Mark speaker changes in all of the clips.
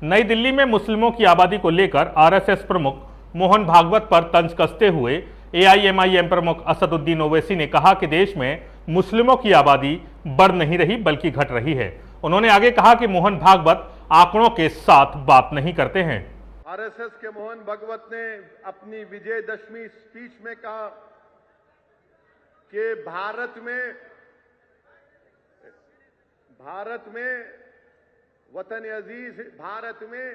Speaker 1: नई दिल्ली में मुस्लिमों की आबादी को लेकर आरएसएस प्रमुख मोहन भागवत पर तंज कसते हुए एआईएमआईएम प्रमुख असदुद्दीन ओवैसी ने कहा कि देश में मुस्लिमों की आबादी बढ़ नहीं रही बल्कि घट रही है। उन्होंने आगे कहा कि मोहन भागवत आंकड़ों के साथ बात नहीं करते हैं।
Speaker 2: आरएसएस के मोहन भागवत ने अपनी विजयदशमी स्पीच में कहा कि भारत में वतन अजीज भारत में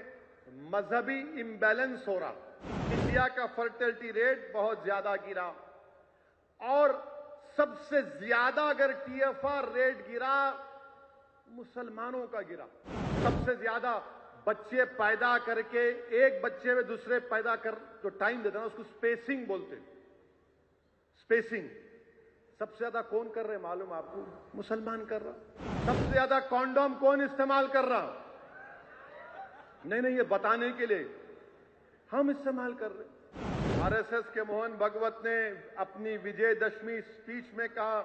Speaker 2: मजहबी इंबैलेंस हो रहा, इंडिया का फर्टिलिटी रेट बहुत ज्यादा गिरा और सबसे ज्यादा अगर टीएफआर रेट गिरा मुसलमानों का गिरा। सबसे ज्यादा बच्चे पैदा करके एक बच्चे में दूसरे पैदा कर जो टाइम देता है उसको स्पेसिंग बोलते हैं। स्पेसिंग सबसे ज्यादा कौन कर रहे हैं मालूम आपको? मुसलमान कर रहा। सबसे ज्यादा कॉन्डोम कौन इस्तेमाल कर रहा? नहीं, ये बताने के लिए हम इस्तेमाल कर रहे। आरएसएस के मोहन भागवत ने अपनी विजयदशमी स्पीच में कहा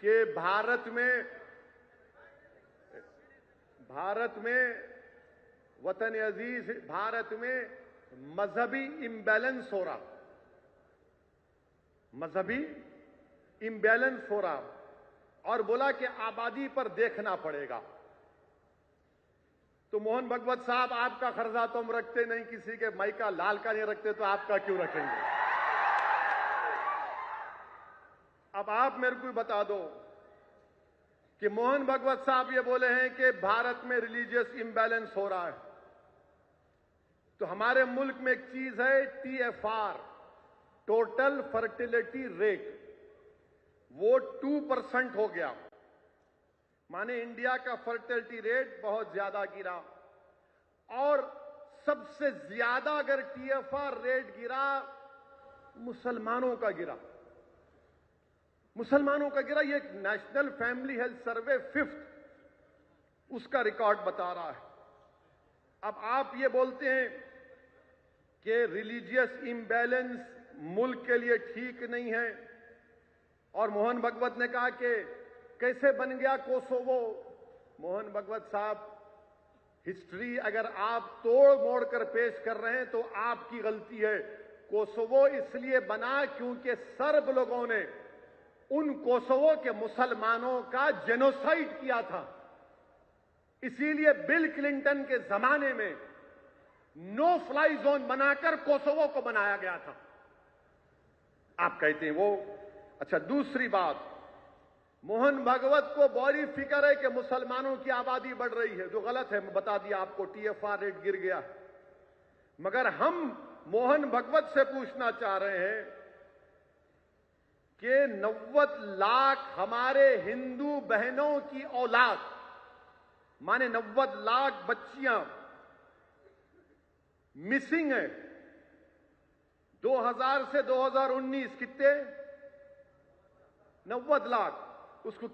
Speaker 2: कि भारत में वतन अजीज भारत में मजहबी इंबैलेंस हो रहा, मजहबी इंबैलेंस हो रहा और बोला कि आबादी पर देखना पड़ेगा। तो मोहन भागवत साहब, आपका खर्चा तो हम रखते नहीं, किसी के माई का लाल का नहीं रखते, तो आपका क्यों रखेंगे? अब आप मेरे को बता दो कि मोहन भागवत साहब ये बोले हैं कि भारत में रिलीजियस इंबैलेंस हो रहा है, तो हमारे मुल्क में एक चीज है टीएफआर, टोटल फर्टिलिटी रेट, वो 2% हो गया। माने इंडिया का फर्टिलिटी रेट बहुत ज्यादा गिरा और सबसे ज्यादा अगर टीएफआर रेट गिरा मुसलमानों का गिरा। ये national family health survey 5th उसका रिकॉर्ड बता रहा है। अब आप ये बोलते हैं कि रिलीजियस इंबैलेंस मुल्क के लिए ठीक नहीं है और मोहन भागवत ने कहा कि कैसे बन गया कोसोवो। मोहन भागवत साहब, हिस्ट्री अगर आप तोड़ मोड़ कर पेश कर रहे हैं तो आपकी गलती है। कोसोवो इसलिए बना क्योंकि सर्ब लोगों ने उन कोसोवो के मुसलमानों का जेनोसाइड किया था। इसीलिए बिल क्लिंटन के जमाने में नो फ्लाई जोन बनाकर कोसोवो को बनाया गया था। आप कहते हैं वो अच्छा। दूसरी बात, मोहन भागवत को बड़ी फिक्र है कि मुसलमानों की आबादी बढ़ रही है, जो गलत है। मैं बता दिया आपको, टीएफआर रेट गिर गया। मगर हम मोहन भागवत से पूछना चाह रहे हैं कि 90 लाख हमारे हिंदू बहनों की औलाद, माने 90 लाख बच्चियां मिसिंग है। 2000 से 2019 कितने? 90 लाख। उसको